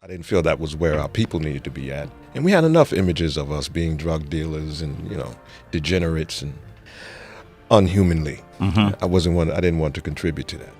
I didn't feel that was where our people needed to be at. And we had enough images of us being drug dealers and, degenerates and unhumanly. I didn't want to contribute to that.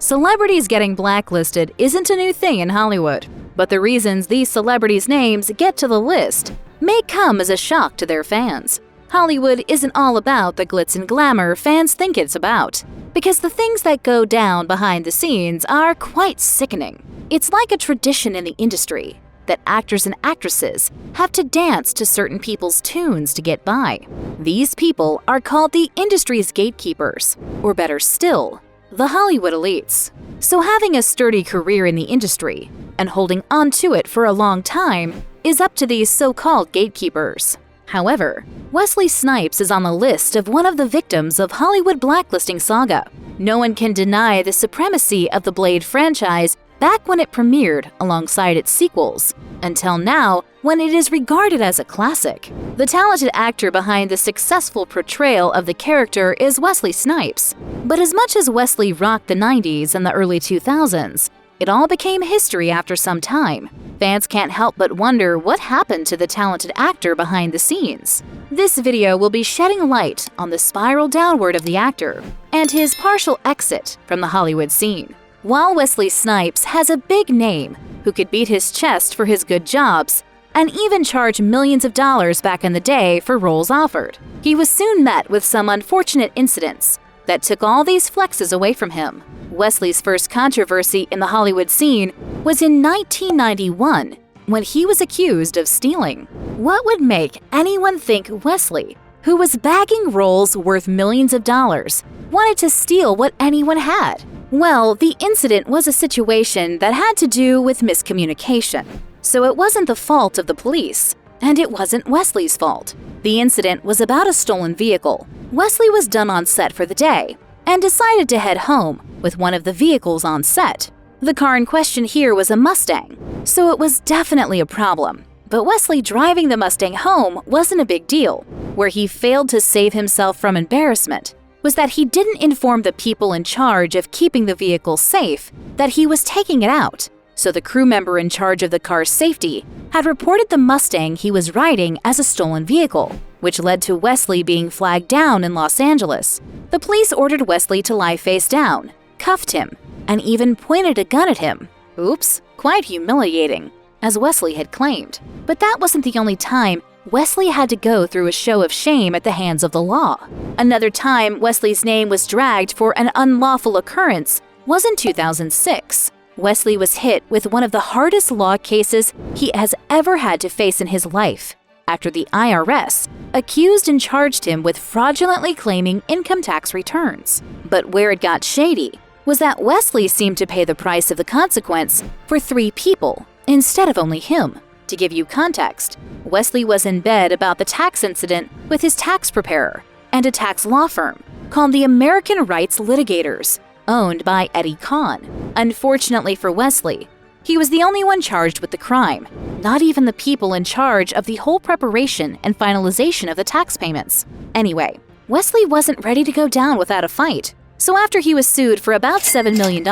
Celebrities getting blacklisted isn't a new thing in Hollywood, but the reasons these celebrities' names get to the list may come as a shock to their fans. Hollywood isn't all about the glitz and glamour fans think it's about, because the things that go down behind the scenes are quite sickening. It's like a tradition in the industry that actors and actresses have to dance to certain people's tunes to get by. These people are called the industry's gatekeepers, or better still, the Hollywood elites. So having a sturdy career in the industry and holding on to it for a long time is up to these so-called gatekeepers. However, Wesley Snipes is on the list of one of the victims of Hollywood blacklisting saga. No one can deny the supremacy of the Blade franchise back when it premiered alongside its sequels, until now when it is regarded as a classic. The talented actor behind the successful portrayal of the character is Wesley Snipes. But as much as Wesley rocked the 90s and the early 2000s, it all became history after some time. Fans can't help but wonder what happened to the talented actor behind the scenes. This video will be shedding light on the spiral downward of the actor and his partial exit from the Hollywood scene. While Wesley Snipes has a big name who could beat his chest for his good jobs and even charge millions of dollars back in the day for roles offered, he was soon met with some unfortunate incidents that took all these flexes away from him. Wesley's first controversy in the Hollywood scene was in 1991 when he was accused of stealing. What would make anyone think Wesley, who was bagging roles worth millions of dollars, wanted to steal what anyone had? Well, the incident was a situation that had to do with miscommunication. So it wasn't the fault of the police, and it wasn't Wesley's fault. The incident was about a stolen vehicle. Wesley was done on set for the day and decided to head home with one of the vehicles on set. The car in question here was a Mustang, so it was definitely a problem. But Wesley driving the Mustang home wasn't a big deal. Where he failed to save himself from embarrassment was that he didn't inform the people in charge of keeping the vehicle safe that he was taking it out. So the crew member in charge of the car's safety had reported the Mustang he was riding as a stolen vehicle, which led to Wesley being flagged down in Los Angeles. The police ordered Wesley to lie face down, cuffed him, and even pointed a gun at him. Oops, quite humiliating, as Wesley had claimed. But that wasn't the only time Wesley had to go through a show of shame at the hands of the law. Another time Wesley's name was dragged for an unlawful occurrence was in 2006. Wesley was hit with one of the hardest law cases he has ever had to face in his life, after the IRS accused and charged him with fraudulently claiming income tax returns. But where it got shady was that Wesley seemed to pay the price of the consequence for 3 people instead of only him. To give you context, Wesley was in bed about the tax incident with his tax preparer and a tax law firm called the American Rights Litigators, owned by Eddie Kahn. Unfortunately for Wesley, he was the only one charged with the crime, not even the people in charge of the whole preparation and finalization of the tax payments. Anyway, Wesley wasn't ready to go down without a fight, so after he was sued for about $7 million,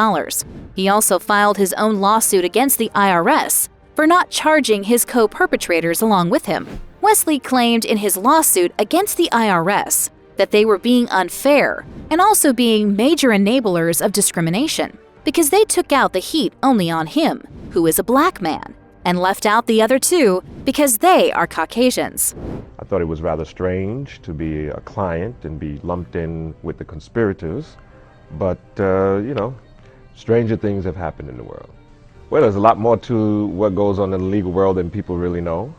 he also filed his own lawsuit against the IRS for not charging his co-perpetrators along with him. Wesley claimed in his lawsuit against the IRS that they were being unfair and also being major enablers of discrimination because they took out the heat only on him, who is a black man, and left out the other 2 because they are Caucasians. I thought it was rather strange to be a client and be lumped in with the conspirators, but, stranger things have happened in the world. Well, there's a lot more to what goes on in the legal world than people really know.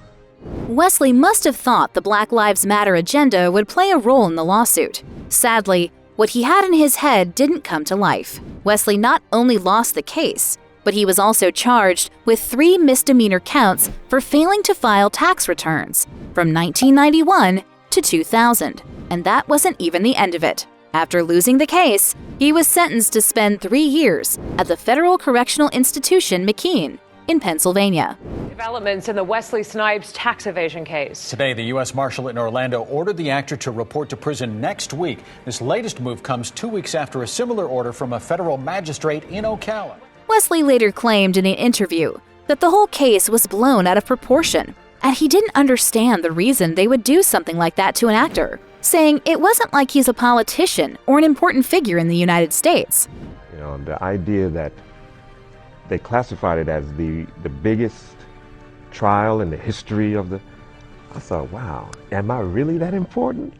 Wesley must have thought the Black Lives Matter agenda would play a role in the lawsuit. Sadly, what he had in his head didn't come to life. Wesley not only lost the case, but he was also charged with 3 misdemeanor counts for failing to file tax returns from 1991 to 2000. And that wasn't even the end of it. After losing the case, he was sentenced to spend 3 years at the Federal Correctional Institution McKean in Pennsylvania. Developments in the Wesley Snipes tax evasion case. Today, the U.S. Marshal in Orlando ordered the actor to report to prison next week. This latest move comes 2 weeks after a similar order from a federal magistrate in Ocala. Wesley later claimed in an interview that the whole case was blown out of proportion, and he didn't understand the reason they would do something like that to an actor, saying it wasn't like he's a politician or an important figure in the United States. You know, the idea that they classified it as the biggest trial in the history of the... I thought, wow, am I really that important?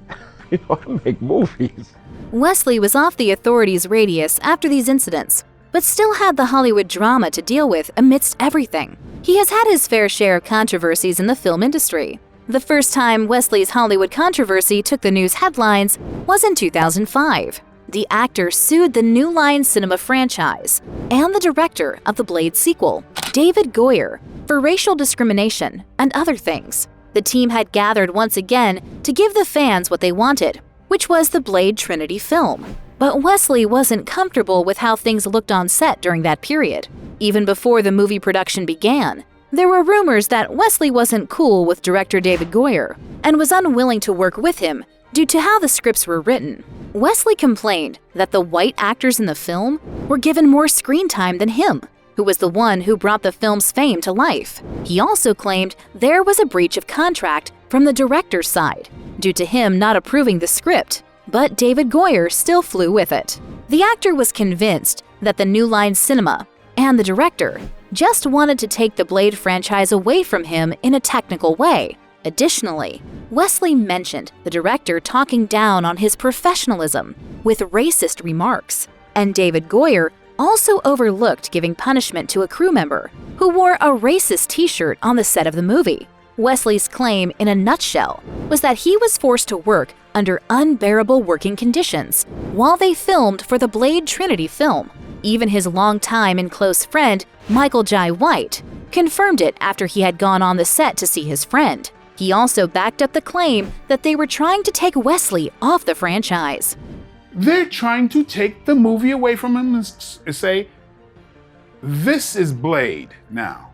You know, I make movies. Wesley was off the authorities' radius after these incidents, but still had the Hollywood drama to deal with amidst everything. He has had his fair share of controversies in the film industry. The first time Wesley's Hollywood controversy took the news headlines was in 2005. The actor sued the New Line Cinema franchise and the director of the Blade sequel, David Goyer, for racial discrimination and other things. The team had gathered once again to give the fans what they wanted, which was the Blade Trinity film. But Wesley wasn't comfortable with how things looked on set during that period. Even before the movie production began, there were rumors that Wesley wasn't cool with director David Goyer and was unwilling to work with him due to how the scripts were written. Wesley complained that the white actors in the film were given more screen time than him, who was the one who brought the film's fame to life. He also claimed there was a breach of contract from the director's side, due to him not approving the script, but David Goyer still flew with it. The actor was convinced that the New Line Cinema and the director just wanted to take the Blade franchise away from him in a technical way. Additionally, Wesley mentioned the director talking down on his professionalism with racist remarks, and David Goyer also overlooked giving punishment to a crew member who wore a racist t-shirt on the set of the movie. Wesley's claim, in a nutshell, was that he was forced to work under unbearable working conditions while they filmed for the Blade Trinity film. Even his longtime and close friend, Michael Jai White, confirmed it after he had gone on the set to see his friend. He also backed up the claim that they were trying to take Wesley off the franchise. They're trying to take the movie away from him and say, this is Blade now.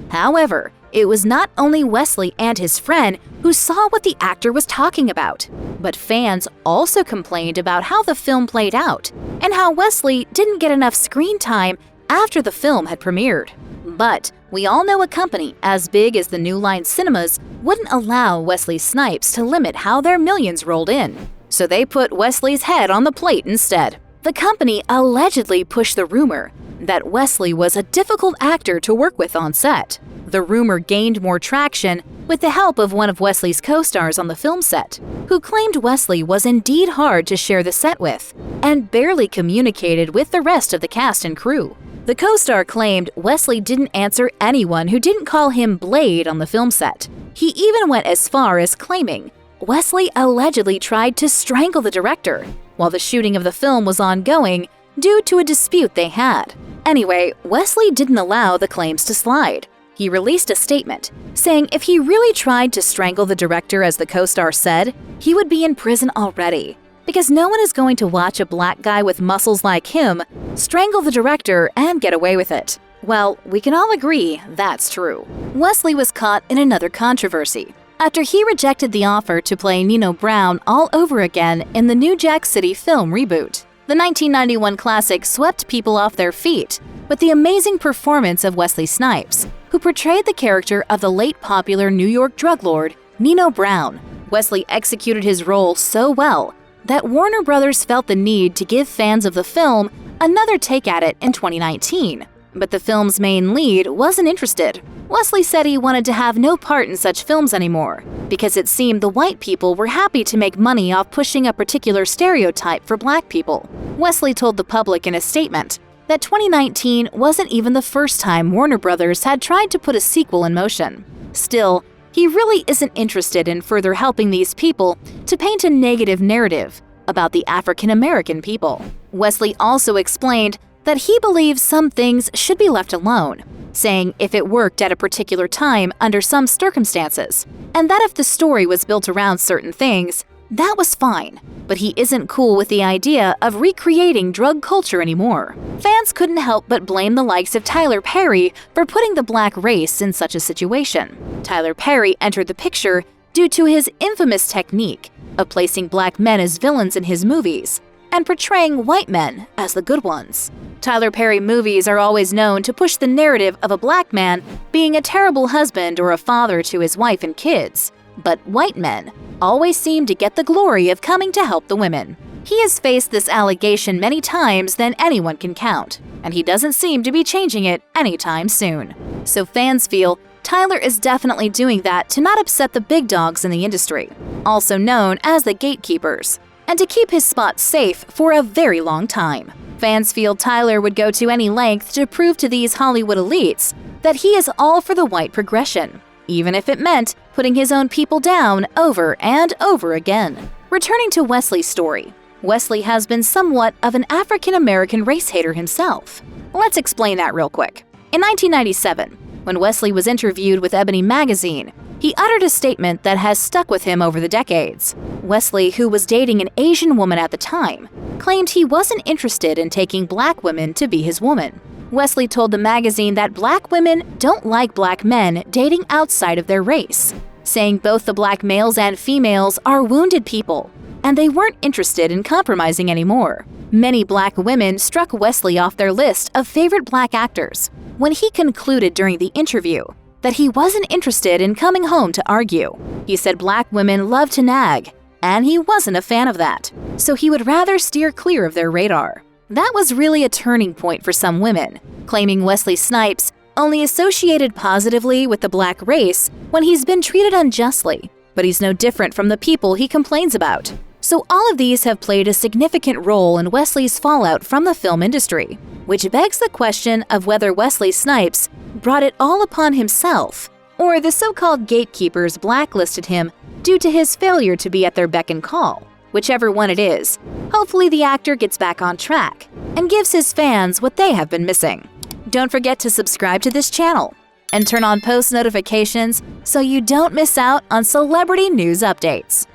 However, it was not only Wesley and his friend who saw what the actor was talking about, but fans also complained about how the film played out and how Wesley didn't get enough screen time after the film had premiered. But we all know a company as big as the New Line Cinemas wouldn't allow Wesley Snipes to limit how their millions rolled in. So they put Wesley's head on the plate instead. The company allegedly pushed the rumor that Wesley was a difficult actor to work with on set. The rumor gained more traction with the help of one of Wesley's co-stars on the film set, who claimed Wesley was indeed hard to share the set with and barely communicated with the rest of the cast and crew. The co-star claimed Wesley didn't answer anyone who didn't call him Blade on the film set. He even went as far as claiming Wesley allegedly tried to strangle the director while the shooting of the film was ongoing due to a dispute they had. Anyway, Wesley didn't allow the claims to slide. He released a statement saying if he really tried to strangle the director, as the co-star said, he would be in prison already, because no one is going to watch a black guy with muscles like him strangle the director and get away with it. Well, we can all agree that's true. Wesley was caught in another controversy after he rejected the offer to play Nino Brown all over again in the New Jack City film reboot. The 1991 classic swept people off their feet with the amazing performance of Wesley Snipes, who portrayed the character of the late popular New York drug lord, Nino Brown. Wesley executed his role so well that Warner Brothers felt the need to give fans of the film another take at it in 2019. But the film's main lead wasn't interested. Wesley said he wanted to have no part in such films anymore, because it seemed the white people were happy to make money off pushing a particular stereotype for black people. Wesley told the public in a statement that 2019 wasn't even the first time Warner Brothers had tried to put a sequel in motion. Still, he really isn't interested in further helping these people to paint a negative narrative about the African American people. Wesley also explained that he believes some things should be left alone, saying if it worked at a particular time under some circumstances, and that if the story was built around certain things, that was fine. But he isn't cool with the idea of recreating drug culture anymore. Fans couldn't help but blame the likes of Tyler Perry for putting the black race in such a situation. Tyler Perry entered the picture due to his infamous technique of placing black men as villains in his movies and portraying white men as the good ones. Tyler Perry movies are always known to push the narrative of a black man being a terrible husband or a father to his wife and kids. But white men always seem to get the glory of coming to help the women. He has faced this allegation many times than anyone can count, and he doesn't seem to be changing it anytime soon. So fans feel Tyler is definitely doing that to not upset the big dogs in the industry, also known as the gatekeepers, and to keep his spot safe for a very long time. Fans feel Tyler would go to any length to prove to these Hollywood elites that he is all for the white progression, even if it meant putting his own people down over and over again. Returning to Wesley's story, Wesley has been somewhat of an African-American race hater himself. Let's explain that real quick. In 1997, when Wesley was interviewed with Ebony magazine, he uttered a statement that has stuck with him over the decades. Wesley, who was dating an Asian woman at the time, claimed he wasn't interested in taking black women to be his woman. Wesley told the magazine that black women don't like black men dating outside of their race, saying both the black males and females are wounded people, and they weren't interested in compromising anymore. Many black women struck Wesley off their list of favorite black actors when he concluded during the interview that he wasn't interested in coming home to argue. He said black women love to nag, and he wasn't a fan of that, so he would rather steer clear of their radar. That was really a turning point for some women, claiming Wesley Snipes only associated positively with the black race when he's been treated unjustly, but he's no different from the people he complains about. So all of these have played a significant role in Wesley's fallout from the film industry, which begs the question of whether Wesley Snipes brought it all upon himself, or the so-called gatekeepers blacklisted him due to his failure to be at their beck and call. Whichever one it is, hopefully the actor gets back on track and gives his fans what they have been missing. Don't forget to subscribe to this channel and turn on post notifications so you don't miss out on celebrity news updates.